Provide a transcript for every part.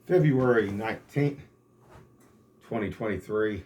February 19th, 2023.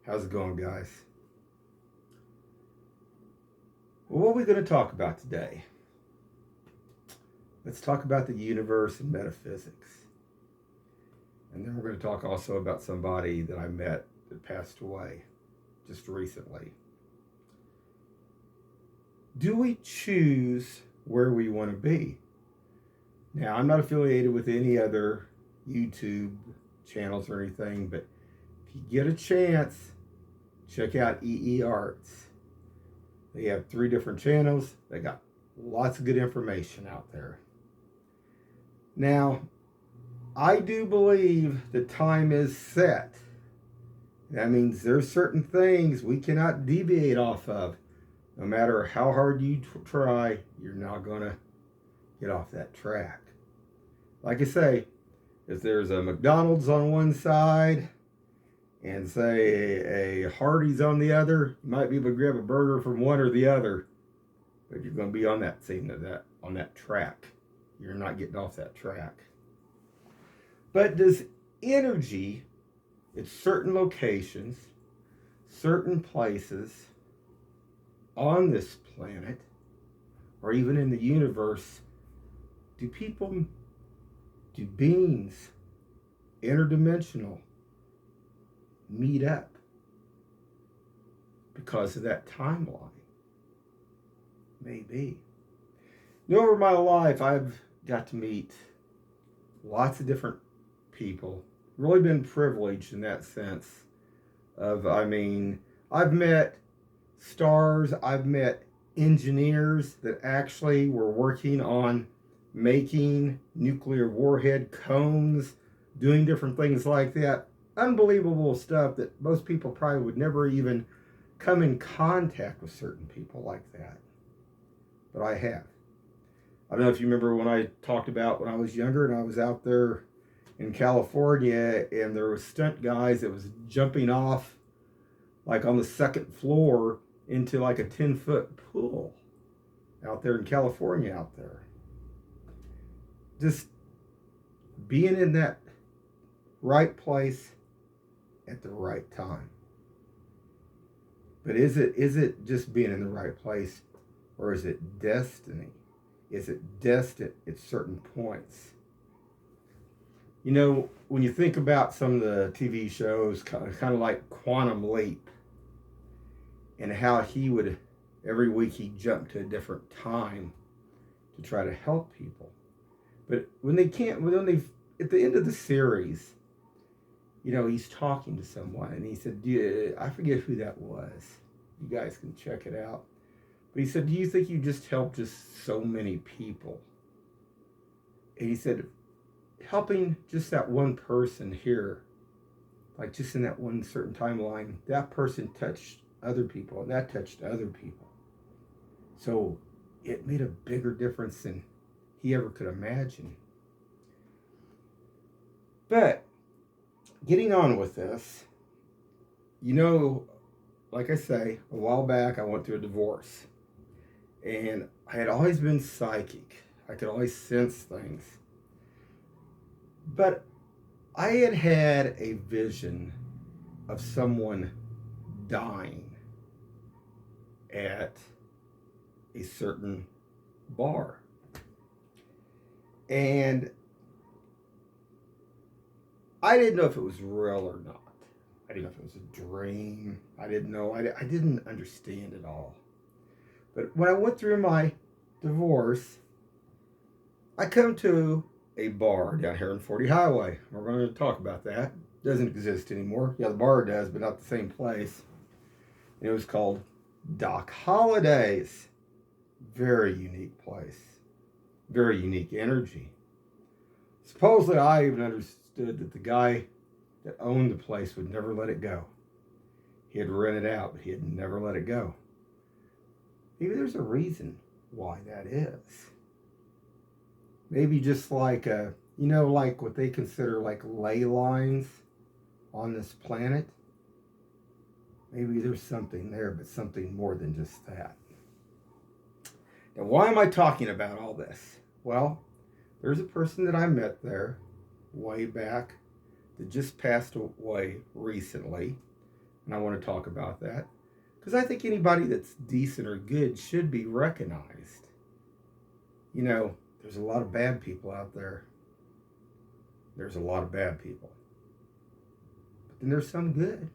How's it going, guys? Well, what are we going to talk about today? Let's talk about the universe and metaphysics. And then we're going to talk also about somebody that I met that passed away just recently. Do we choose where we want to be? Now, I'm not affiliated with any other YouTube channels or anything, but if you get a chance, check out EE Arts. They have 3 different channels. They got lots of good information out there. Now, I do believe the time is set. That means there's certain things we cannot deviate off of. No matter how hard you try, you're not going to get off that track. Like I say, if there's a McDonald's on one side and say a Hardee's on the other, you might be able to grab a burger from one or the other, but you're going to be on that track. You're not getting off that track. But does energy at certain locations, certain places on this planet, or even in the universe, do beings, interdimensional, meet up because of that timeline? Maybe. Over my life, I've got to meet lots of different people. Really been privileged in that sense of, I've met stars, I've met engineers that actually were working on making nuclear warhead cones, doing different things like that. Unbelievable stuff that most people probably would never even come in contact with certain people like that. But I have. I don't know if you remember when I talked about when I was younger and I was out there in California and there were stunt guys that was jumping off like on the 2nd floor into like a 10-foot pool out there in California out there. Just being in that right place at the right time. But is it just being in the right place, or is it destiny? Is it destined at certain points? When you think about some of the TV shows, kind of like Quantum Leap, and how he would, every week he'd jump to a different time to try to help people. But at the end of the series, he's talking to someone, and he said, I forget who that was. You guys can check it out. But he said, do you think you just helped just so many people? And he said, helping just that one person here, like just in that one certain timeline, that person touched other people, and that touched other people. So it made a bigger difference than he ever could imagine. But getting on with this, like I say, a while back I went through a divorce. And I had always been psychic. I could always sense things. But I had a vision of someone dying at a certain bar. And I didn't know if it was real or not. I didn't know if it was a dream. I didn't know. I didn't understand it all. But when I went through my divorce, I come to a bar down here on 40 Highway. We're going to talk about that. It doesn't exist anymore. Yeah, the bar does, but not the same place. And it was called Doc Holliday's. Very unique place. Very unique energy. Supposedly, I even understood that the guy that owned the place would never let it go. He had rented out, but he had never let it go. Maybe there's a reason why that is. Maybe just like like what they consider like ley lines on this planet. Maybe there's something there, but something more than just that. Now, why am I talking about all this? Well, there's a person that I met there way back that just passed away recently, and I want to talk about that because I think anybody that's decent or good should be recognized. You know, there's a lot of bad people out there. There's a lot of bad people. But then there's some good.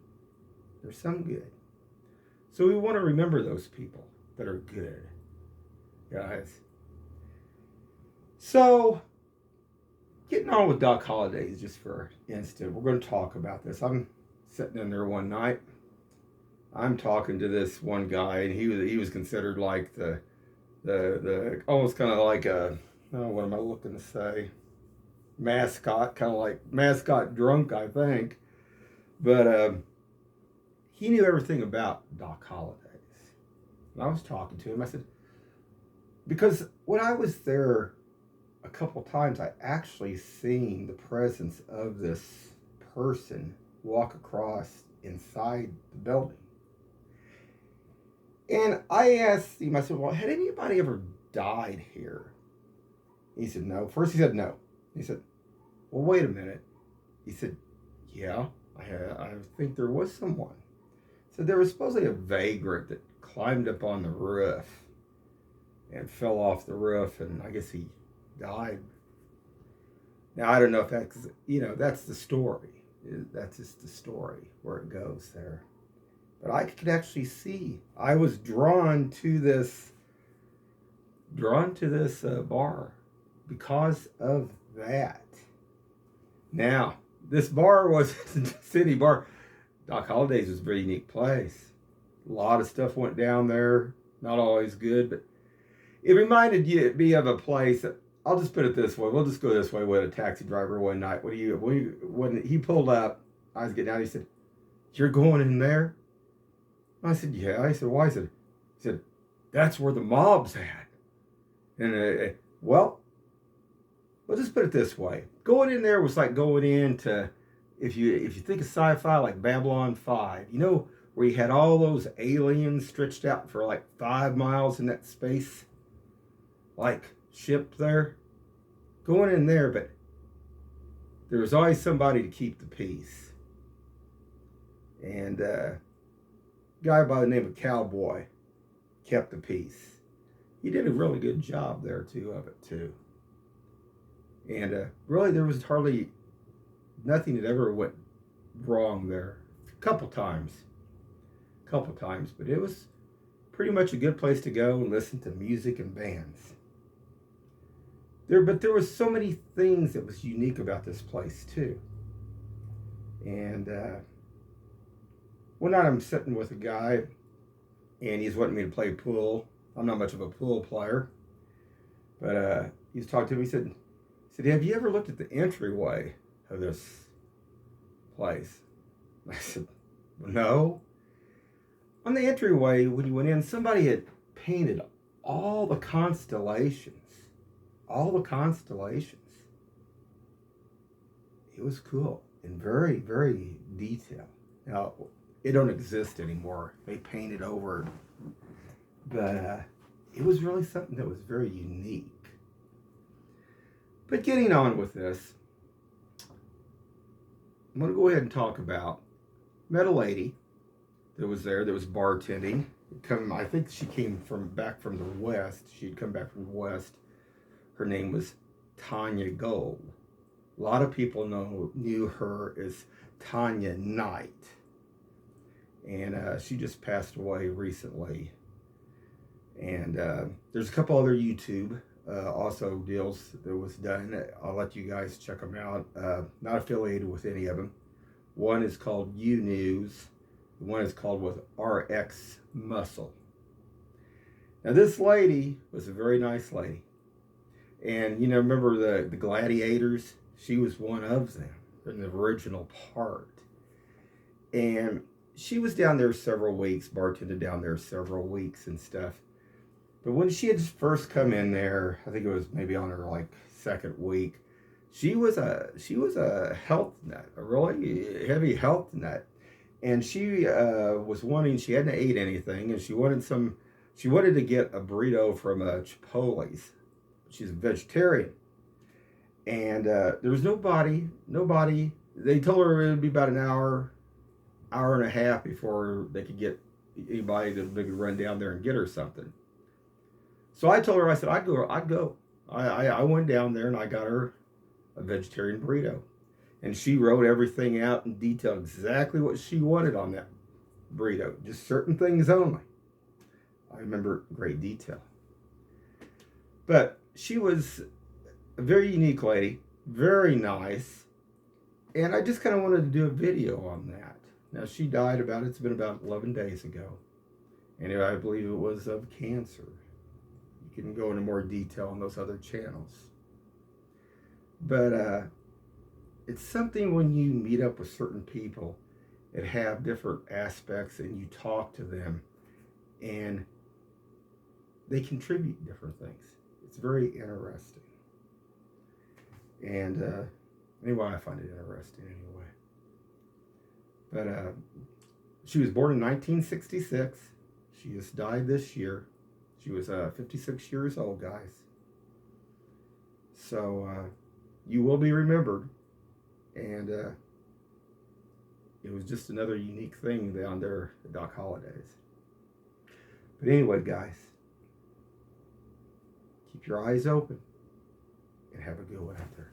There's some good. So we want to remember those people that are good, guys. So, getting on with Doc Holliday's just for an instant, we're going to talk about this. I'm sitting in there one night. I'm talking to this one guy, and he was considered like the almost kind of like a, oh, what am I looking to say? Mascot, kind of like mascot drunk, I think. But he knew everything about Doc Holliday's. And I was talking to him. I said, because when I was there a couple times, I actually seen the presence of this person walk across inside the building. And I asked him, I said, well, had anybody ever died here? He said, no. First he said, no. He said, well, wait a minute. He said, yeah, I think there was someone. So there was supposedly a vagrant that climbed up on the roof and fell off the roof, and I guess he died. Now, I don't know if that's, that's the story. That's just the story where it goes there. But I could actually see, I was drawn to this bar because of that. Now, this bar was a city bar. Doc Holliday's was a very unique place. A lot of stuff went down there. Not always good, but it reminded me of a place that, I'll just put it this way. We'll just go this way with a taxi driver one night. When he pulled up, I was getting out. He said, "You're going in there?" I said, "Yeah." I said, "Why?" He said, "That's where the mob's at." And well, we'll just put it this way. Going in there was like going into, if you think of sci-fi like Babylon 5, where you had all those aliens stretched out for like 5 miles in that space, like ship there. Going in there, but there was always somebody to keep the peace. And a guy by the name of Cowboy kept the peace. He did a really good job there too of it too. And really there was hardly nothing that ever went wrong there. A couple times, but it was pretty much a good place to go and listen to music and bands. But there was so many things that was unique about this place too. And one night I'm sitting with a guy, and he's wanting me to play pool. I'm not much of a pool player, but he's talking to me. He said, "Have you ever looked at the entryway of this place?" I said, "No." On the entryway, when you went in, somebody had painted all the constellations. It was cool and very, very detailed. Now, it don't exist anymore. They painted over, but it was really something that was very unique. But getting on with this, I'm going to go ahead and talk about, met a lady that was there that was bartending. I think she came back from the West. She'd come back from the West. Her name was Tonya Gold. A lot of people knew her as Tonya Knight. And she just passed away recently. And there's a couple other YouTube also deals that was done. I'll let you guys check them out. Not affiliated with any of them. One is called U News. One is called with RX Muscle. Now this lady was a very nice lady. And remember the gladiators? She was one of them in the original part. And she was down there several weeks, bartended down there several weeks and stuff. But when she had first come in there, I think it was maybe on her like second week, she was a health nut, a really heavy health nut. And she was wanting, she hadn't ate anything, and she wanted to get a burrito from Chipotle's. She's a vegetarian. And there was nobody. They told her it would be about an hour and a half before they could get anybody that they could run down there and get her something. So I told her, I said, I'd go. I went down there and I got her a vegetarian burrito. And she wrote everything out in detail, exactly what she wanted on that burrito, just certain things only. I remember great detail. But she was a very unique lady, very nice, and I just kind of wanted to do a video on that. Now she died it's been about 11 days ago, and I believe it was of cancer. You can go into more detail on those other channels. But it's something when you meet up with certain people that have different aspects and you talk to them and they contribute different things. It's very interesting. And anyway, I find it interesting anyway. But she was born in 1966. She just died this year. She was 56 years old, guys. So you will be remembered. And it was just another unique thing down there at Doc Holidays. But anyway, guys, keep your eyes open and have a good one out there.